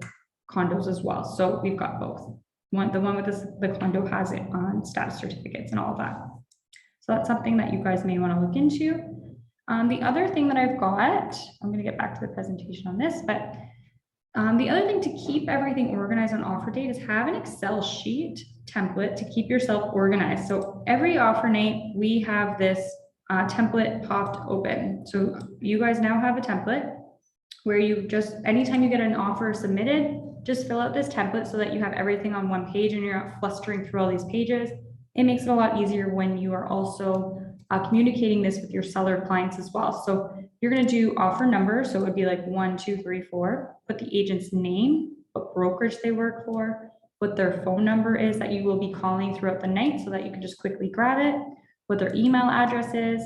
S1: condos as well. So we've got both. The one with the condo has it on status certificates and all of that. So that's something that you guys may want to look into. The other thing that I've got, I'm going to get back to the presentation on this, but the other thing to keep everything organized on offer date is have an Excel sheet template to keep yourself organized. So every offer night, we have this template popped open. So you guys now have a template where you just, anytime you get an offer submitted, just fill out this template so that you have everything on one page and you're not flustering through all these pages. It makes it a lot easier when you are also communicating this with your seller clients as well. So you're going to do offer number. So it would be like 1, 2, 3, 4, put the agent's name, what brokerage they work for, what their phone number is that you will be calling throughout the night so that you can just quickly grab it, what their email address is.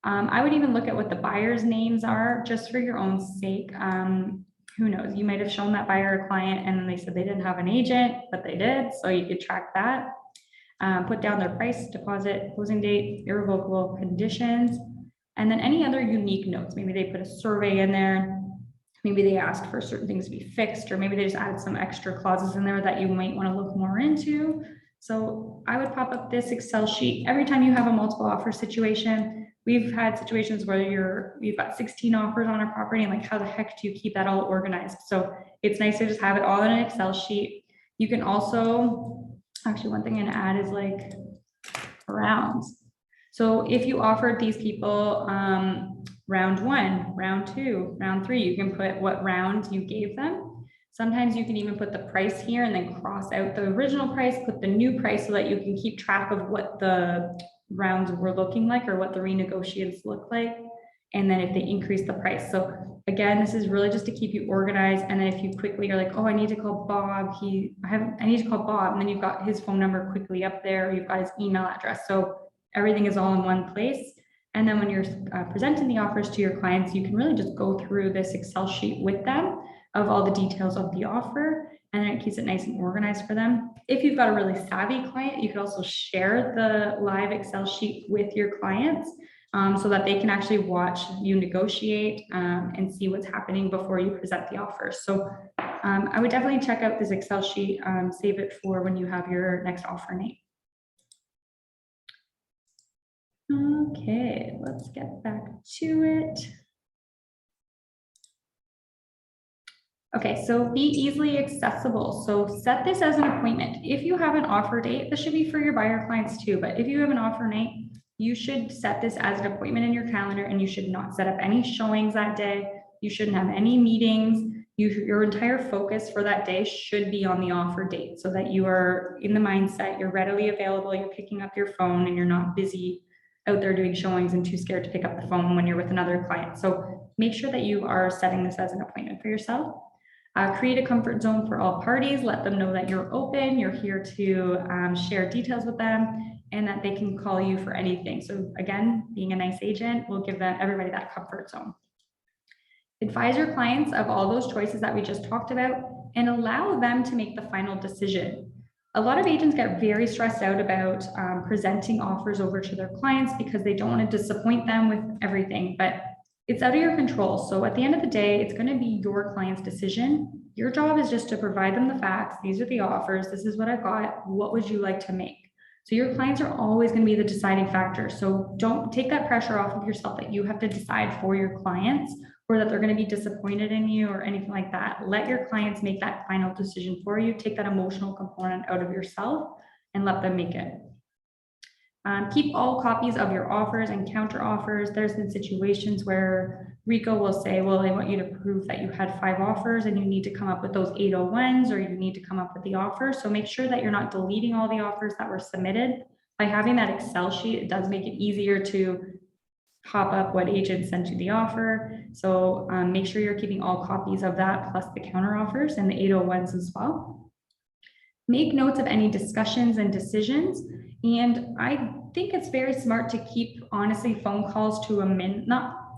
S1: I would even look at what the buyer's names are just for your own sake. Who knows, you might have shown that buyer a client and then they said they didn't have an agent, but they did, so you could track that. Put down their price, deposit, closing date, irrevocable conditions, and then any other unique notes. Maybe they put a survey in there, maybe they asked for certain things to be fixed, or maybe they just added some extra clauses in there that you might want to look more into. So I would pop up this Excel sheet every time you have a multiple offer situation. We've had situations where you've got 16 offers on a property, and like, how the heck do you keep that all organized? So it's nice to just have it all in an Excel sheet. You can also, actually one thing I'm gonna add is like rounds. So if you offered these people round 1, round 2, round 3, you can put what round you gave them. Sometimes you can even put the price here and then cross out the original price, put the new price so that you can keep track of what the rounds were looking like or what the renegotiations look like. And then if they increase the price. So again, this is really just to keep you organized. And then if you quickly are like, oh, I need to call Bob, I need to call Bob. And then you've got his phone number quickly up there. You've got his email address. So everything is all in one place. And then when you're presenting the offers to your clients, you can really just go through this Excel sheet with them of all the details of the offer, and then it keeps it nice and organized for them. If you've got a really savvy client, you could also share the live Excel sheet with your clients so that they can actually watch you negotiate and see what's happening before you present the offer. So I would definitely check out this Excel sheet, save it for when you have your next offer night. Okay, let's get back to it. Okay, so be easily accessible. So set this as an appointment. If you have an offer date, this should be for your buyer clients too, but if you have an offer night, you should set this as an appointment in your calendar, and you should not set up any showings that day. You shouldn't have any meetings. Your entire focus for that day should be on the offer date so that you are in the mindset, you're readily available, you're picking up your phone, and you're not busy out there doing showings and too scared to pick up the phone when you're with another client. So make sure that you are setting this as an appointment for yourself. Create a comfort zone for all parties. Let them know that you're open, you're here to share details with them, and that they can call you for anything. So again, being a nice agent will give everybody that comfort zone. Advise your clients of all those choices that we just talked about and allow them to make the final decision. A lot of agents get very stressed out about presenting offers over to their clients because they don't want to disappoint them with everything, but it's out of your control. So at the end of the day, it's going to be your client's decision. Your job is just to provide them the facts. These are the offers. This is what I've got. What would you like to make? So your clients are always going to be the deciding factor. So don't take that pressure off of yourself that you have to decide for your clients or that they're going to be disappointed in you or anything like that. Let your clients make that final decision for you. Take that emotional component out of yourself and let them make it. Keep all copies of your offers and counter offers. There's been situations where RICO will say, well, they want you to prove that you had 5 offers and you need to come up with those 801s, or you need to come up with the offer. So make sure that you're not deleting all the offers that were submitted. By having that Excel sheet, it does make it easier to pop up what agent sent you the offer. So make sure you're keeping all copies of that plus the counter offers and the 801s as well. Make notes of any discussions and decisions. And I think it's very smart to keep, honestly, phone calls to a minute.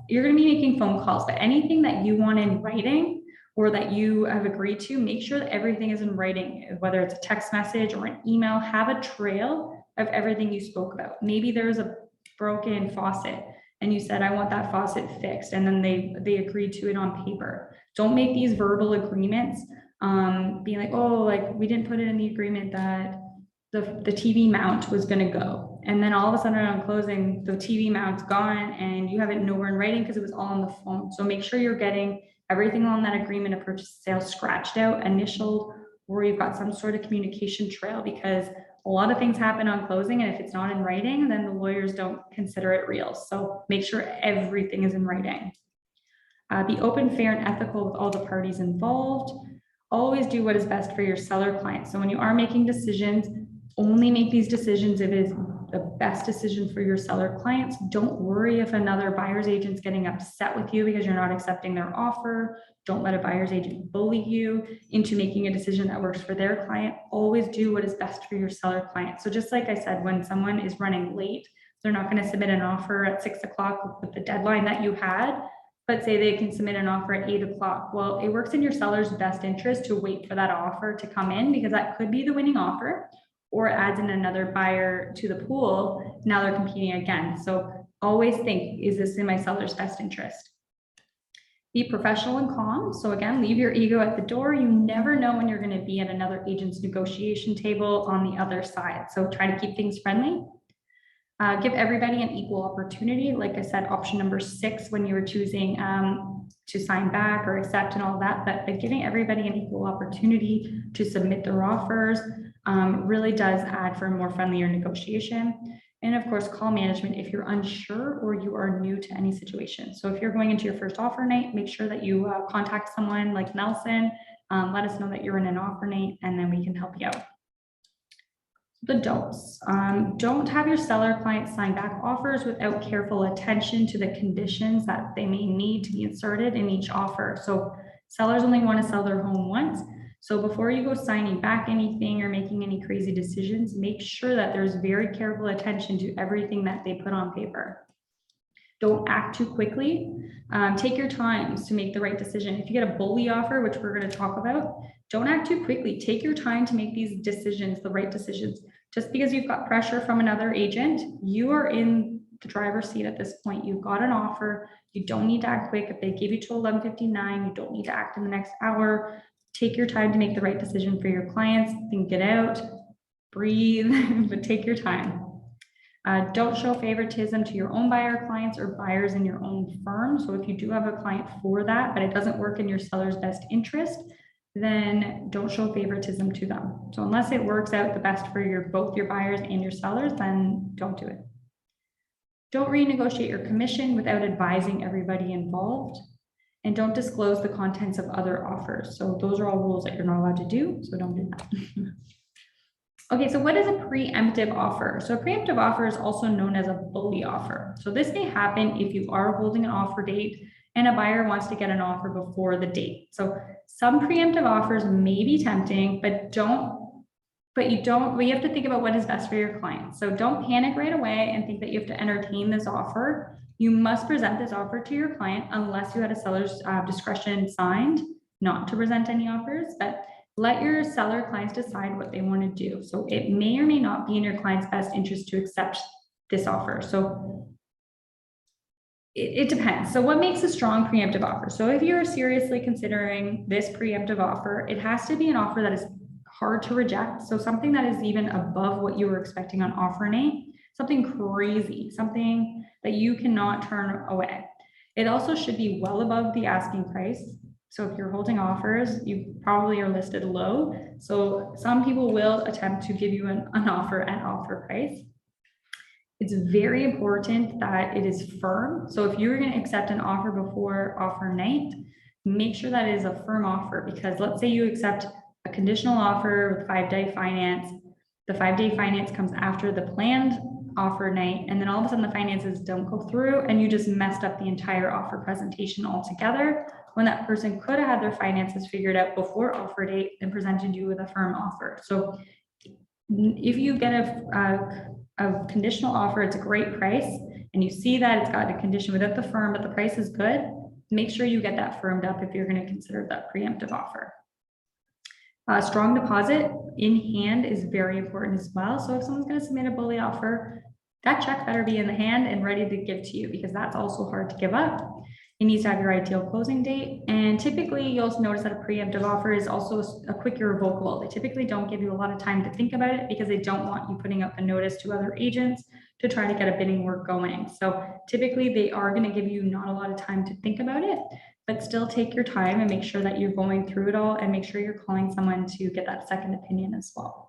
S1: You're going to be making phone calls, but anything that you want in writing or that you have agreed to, make sure that everything is in writing, whether it's a text message or an email. Have a trail of everything you spoke about. Maybe there's a broken faucet and you said, I want that faucet fixed, and then they agreed to it on paper. Don't make these verbal agreements being like, oh, like we didn't put it in the agreement that the TV mount was going to go. And then all of a sudden on closing, the TV mount's gone and you have it nowhere in writing because it was all on the phone. So make sure you're getting everything on that agreement of purchase and sale scratched out, initialed, or you've got some sort of communication trail, because a lot of things happen on closing. And if it's not in writing, then the lawyers don't consider it real. So make sure everything is in writing. Be open, fair, and ethical with all the parties involved. Always do what is best for your seller client. So when you are making decisions, only make these decisions if it is the best decision for your seller clients. Don't worry if another buyer's agent's getting upset with you because you're not accepting their offer. Don't let a buyer's agent bully you into making a decision that works for their client. Always do what is best for your seller client. So just like I said, when someone is running late, they're not going to submit an offer at 6 o'clock with the deadline that you had, but say they can submit an offer at 8 o'clock. Well, it works in your seller's best interest to wait for that offer to come in, because that could be the winning offer, or adds in another buyer to the pool. Now they're competing again. So always think, is this in my seller's best interest? Be professional and calm. So again, leave your ego at the door. You never know when you're going to be at another agent's negotiation table on the other side. So try to keep things friendly. Give everybody an equal opportunity. Like I said, option number 6, when you were choosing to sign back or accept and all that, but giving everybody an equal opportunity to submit their offers really does add for a more friendlier negotiation. And of course, call management if you're unsure or you are new to any situation. So if you're going into your first offer night, make sure that you contact someone like Nelson. Let us know that you're in an offer night, and then we can help you out. The don'ts. Don't have your seller client sign back offers without careful attention to the conditions that they may need to be inserted in each offer. So sellers only want to sell their home once. So before you go signing back anything or making any crazy decisions, make sure that there's very careful attention to everything that they put on paper. Don't act too quickly. Take your time to make the right decision. If you get a bully offer, which we're going to talk about, don't act too quickly. Take your time to make these decisions, the right decisions. Just because you've got pressure from another agent, you are in the driver's seat at this point. You've got an offer. You don't need to act quick. If they give you till 11:59, you don't need to act in the next hour. Take your time to make the right decision for your clients. Think it out, breathe, but take your time. Don't show favoritism to your own buyer clients or buyers in your own firm. So if you do have a client for that, but it doesn't work in your seller's best interest, then don't show favoritism to them. So unless it works out the best for both your buyers and your sellers, then don't do it. Don't renegotiate your commission without advising everybody involved. And don't disclose the contents of other offers. So those are all rules that you're not allowed to do, so don't do that. Okay, so what is a preemptive offer? So a preemptive offer is also known as a bully offer. So this may happen if you are holding an offer date and a buyer wants to get an offer before the date. So some preemptive offers may be tempting, but we have to think about what is best for your client. So don't panic right away and think that you have to entertain this offer. You must present this offer to your client unless you had a seller's discretion signed not to present any offers, but let your seller clients decide what they want to do. So it may or may not be in your client's best interest to accept this offer. So it depends. So what makes a strong preemptive offer? So if you're seriously considering this preemptive offer, it has to be an offer that is hard to reject. So something that is even above what you were expecting on offer night, something crazy, something that you cannot turn away. It also should be well above the asking price. So if you're holding offers, you probably are listed low. So some people will attempt to give you an offer at offer price. It's very important that it is firm. So if you're going to accept an offer before offer night, make sure that it is a firm offer, because let's say you accept a conditional offer with 5-day finance. The 5-day finance comes after the planned offer night, and then all of a sudden the finances don't go through and you just messed up the entire offer presentation altogether, when that person could have had their finances figured out before offer date and presented you with a firm offer. So if you get a conditional offer, it's a great price, and you see that it's got a condition without the firm, but the price is good, make sure you get that firmed up if you're going to consider that preemptive offer. Strong deposit in hand is very important as well. So if someone's going to submit a bully offer, that check better be in the hand and ready to give to you, because that's also hard to give up. It needs to have your ideal closing date. And typically you'll notice that a preemptive offer is also a quick irrevocable. They typically don't give you a lot of time to think about it, because they don't want you putting up a notice to other agents to try to get a bidding war going. So typically they are going to give you not a lot of time to think about it, but still take your time and make sure that you're going through it all, and make sure you're calling someone to get that second opinion as well.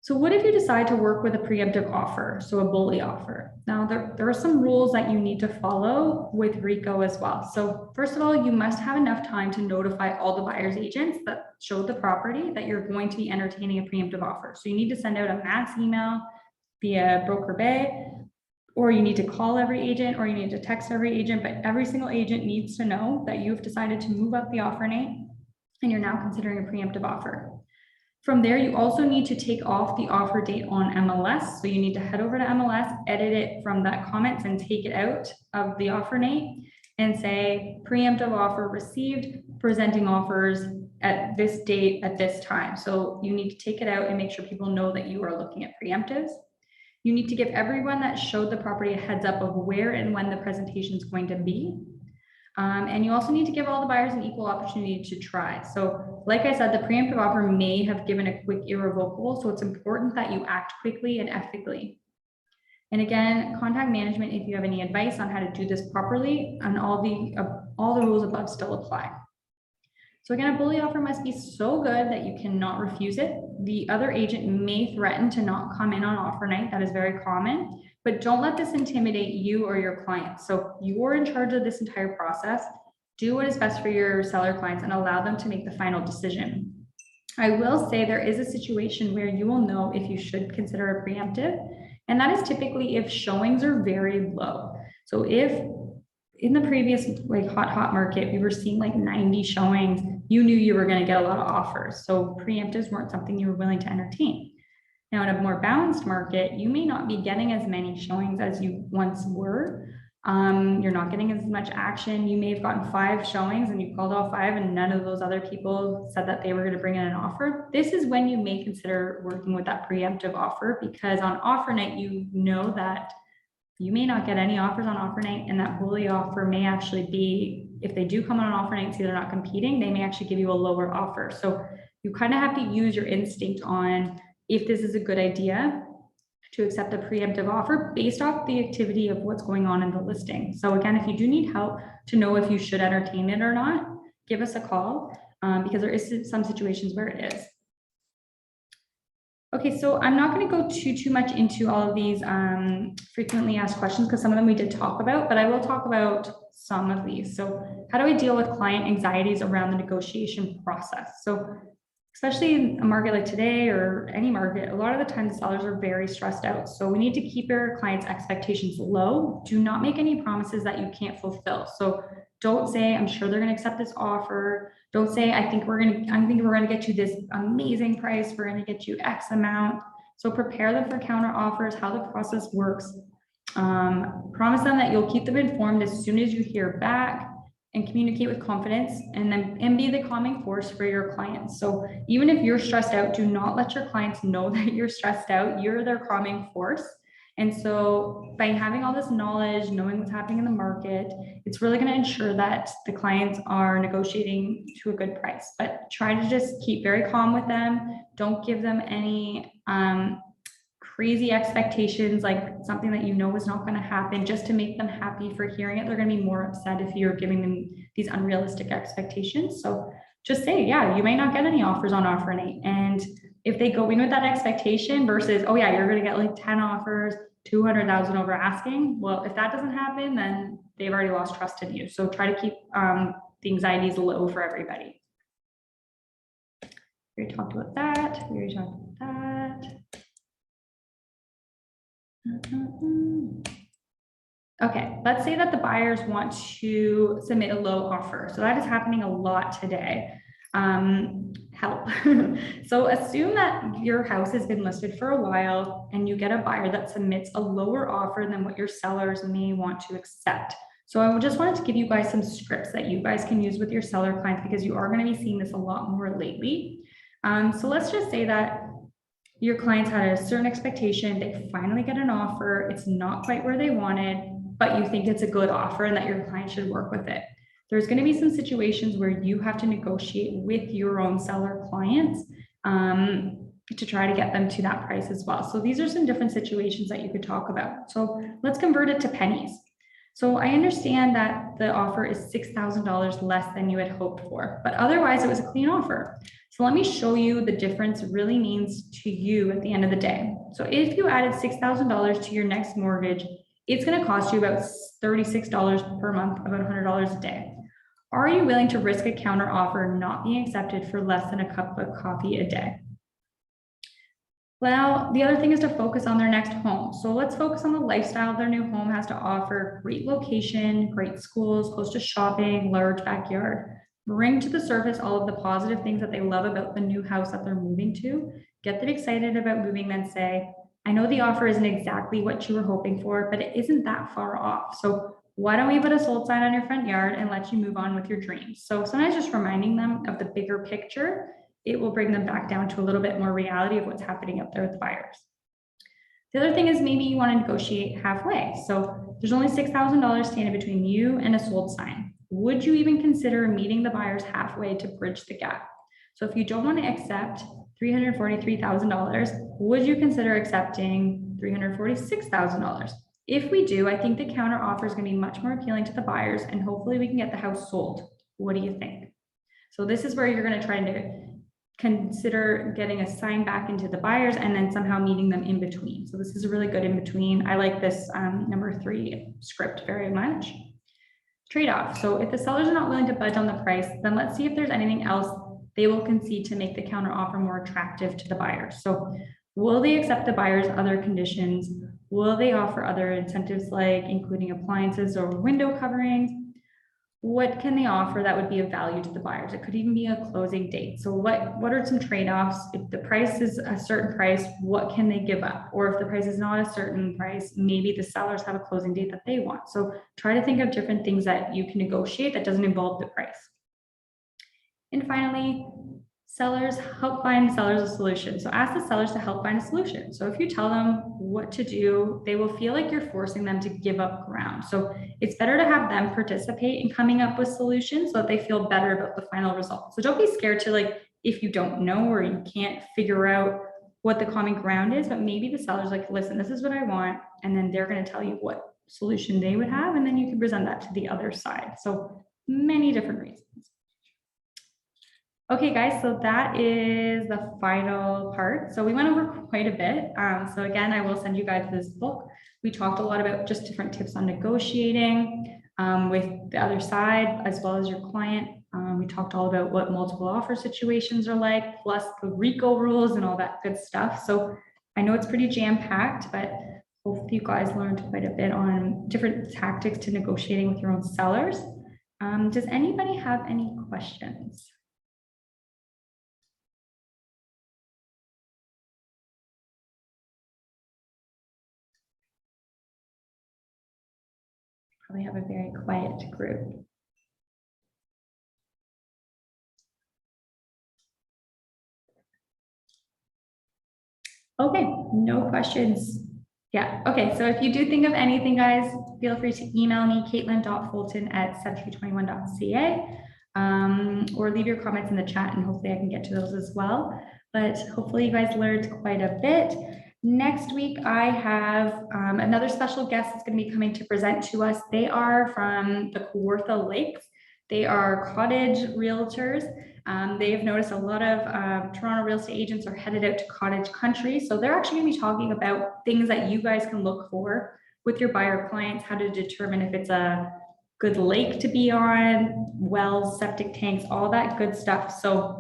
S1: So what if you decide to work with a preemptive offer, so a bully offer? Now, there are some rules that you need to follow with RICO as well. So first of all, you must have enough time to notify all the buyer's agents that show the property that you're going to be entertaining a preemptive offer. So you need to send out a mass email via Brokerage, or you need to call every agent, or you need to text every agent, but every single agent needs to know that you've decided to move up the offer night and you're now considering a preemptive offer. From there, you also need to take off the offer date on MLS. So you need to head over to MLS, edit it from that comments and take it out of the offer night and say preemptive offer received, presenting offers at this date at this time. So you need to take it out and make sure people know that you are looking at preemptives. You need to give everyone that showed the property a heads up of where and when the presentation is going to be. And you also need to give all the buyers an equal opportunity to try. So like I said, the preemptive offer may have given a quick irrevocable, so it's important that you act quickly and ethically. And again, contact management if you have any advice on how to do this properly, and all the rules above still apply. So again, a bully offer must be so good that you cannot refuse it. The other agent may threaten to not come in on offer night. That is very common. But don't let this intimidate you or your clients. So you're in charge of this entire process. Do what is best for your seller clients and allow them to make the final decision. I will say there is a situation where you will know if you should consider a preemptive, and that is typically if showings are very low. So if in the previous hot market, we were seeing like 90 showings, you knew you were going to get a lot of offers. So preemptives weren't something you were willing to entertain. Now, in a more balanced market, you may not be getting as many showings as you once were. You're not getting as much action. You may have gotten 5 showings and you called all 5 and none of those other people said that they were going to bring in an offer. This is when you may consider working with that preemptive offer, because on offer night, you know that you may not get any offers on offer night, and that bully offer may actually be, if they do come on offer night and see they're not competing, they may actually give you a lower offer. So you kind of have to use your instinct on if this is a good idea to accept a preemptive offer based off the activity of what's going on in the listing. So again, if you do need help to know if you should entertain it or not, give us a call, because there is some situations where it is. Okay, so I'm not going to go too much into all of these frequently asked questions, because some of them we did talk about, but I will talk about some of these. So how do I deal with client anxieties around the negotiation process? So especially in a market like today or any market, a lot of the time the sellers are very stressed out. So we need to keep your clients' expectations low. Do not make any promises that you can't fulfill. So don't say, I'm sure they're going to accept this offer. Don't say, I think we're going to get you this amazing price. We're going to get you X amount. So prepare them for counter offers, how the process works. Promise them that you'll keep them informed as soon as you hear back, and communicate with confidence, and be the calming force for your clients. So even if you're stressed out, do not let your clients know that you're stressed out. You're their calming force. And so by having all this knowledge, knowing what's happening in the market, it's really going to ensure that the clients are negotiating to a good price. But try to just keep very calm with them. Don't give them any crazy expectations, like something that you know is not going to happen, just to make them happy for hearing it. They're going to be more upset if you're giving them these unrealistic expectations. So just say, yeah, you may not get any offers on offer night. And if they go in with that expectation versus, oh yeah, you're going to get like 10 offers, 200,000 over asking. Well, if that doesn't happen, then they've already lost trust in you. So try to keep the anxieties low for everybody. We already talked about that. We already talked about that. Okay, let's say that the buyers want to submit a low offer. So that is happening a lot today. Help. So assume that your house has been listed for a while and you get a buyer that submits a lower offer than what your sellers may want to accept. So I just wanted to give you guys some scripts that you guys can use with your seller clients, because you are going to be seeing this a lot more lately. So let's just say that your clients had a certain expectation, they finally get an offer, it's not quite where they wanted, but you think it's a good offer and that your client should work with it. There's going to be some situations where you have to negotiate with your own seller clients to try to get them to that price as well. So these are some different situations that you could talk about. So let's convert it to pennies. So I understand that the offer is $6,000 less than you had hoped for, but otherwise it was a clean offer. So let me show you the difference it really means to you at the end of the day. So if you added $6,000 to your next mortgage, it's going to cost you about $36 per month, about $100 a day. Are you willing to risk a counter offer not being accepted for less than a cup of coffee a day? Well, the other thing is to focus on their next home. So let's focus on the lifestyle their new home has to offer: great location, great schools, close to shopping, large backyard. Bring to the surface all of the positive things that they love about the new house that they're moving to. Get them excited about moving, then say, I know the offer isn't exactly what you were hoping for, but it isn't that far off. So why don't we put a sold sign on your front yard and let you move on with your dreams? So sometimes just reminding them of the bigger picture, it will bring them back down to a little bit more reality of what's happening up there with the buyers. The other thing is maybe you want to negotiate halfway. So there's only $6,000 standing between you and a sold sign. Would you even consider meeting the buyers halfway to bridge the gap? So if you don't want to accept $343,000, would you consider accepting $346,000? If we do, I think the counter offer is going to be much more appealing to the buyers, and hopefully we can get the house sold. What do you think? So this is where you're going to try to consider getting a sign back into the buyers and then somehow meeting them in between. So this is a really good in between. I like this number 3 script very much. Trade-off. So if the sellers are not willing to budge on the price, then let's see if there's anything else they will concede to make the counter offer more attractive to the buyers. So will they accept the buyer's other conditions? Will they offer other incentives like including appliances or window coverings? What can they offer that would be of value to the buyers? It could even be a closing date. So what are some trade-offs? If the price is a certain price, what can they give up? Or if the price is not a certain price, maybe the sellers have a closing date that they want. So try to think of different things that you can negotiate that doesn't involve the price. And finally, sellers, help find sellers a solution. So ask the sellers to help find a solution. So if you tell them what to do, they will feel like you're forcing them to give up ground. So it's better to have them participate in coming up with solutions so that they feel better about the final result. So don't be scared to, like, if you don't know or you can't figure out what the common ground is, but maybe the seller's like, listen, this is what I want. And then they're going to tell you what solution they would have. And then you can present that to the other side. So many different reasons. Okay, guys, so that is the final part. So we went over quite a bit. So again, I will send you guys this book. We talked a lot about just different tips on negotiating with the other side, as well as your client. We talked all about what multiple offer situations are like, plus the RICO rules and all that good stuff. So I know it's pretty jam-packed, but hopefully you guys learned quite a bit on different tactics to negotiating with your own sellers. Does anybody have any questions? Probably have a very quiet group. Okay, no questions. Yeah, okay, so if you do think of anything, guys, feel free to email me, Katelyn.Fulton@century21.ca, or leave your comments in the chat and hopefully I can get to those as well. But hopefully you guys learned quite a bit. Next week, I have another special guest that's going to be coming to present to us. They are from the Kawartha Lakes. They are cottage realtors. They have noticed a lot of Toronto real estate agents are headed out to cottage country. So they're actually going to be talking about things that you guys can look for with your buyer clients, how to determine if it's a good lake to be on, wells, septic tanks, all that good stuff. So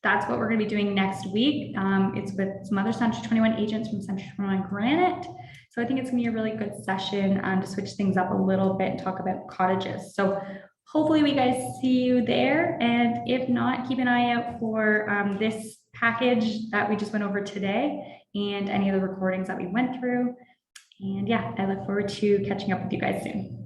S1: that's what we're going to be doing next week. It's with some other Century 21 agents from Century 21 Granite. So I think it's going to be a really good session to switch things up a little bit and talk about cottages. So hopefully we guys see you there. And if not, keep an eye out for this package that we just went over today and any of the recordings that we went through. And yeah, I look forward to catching up with you guys soon.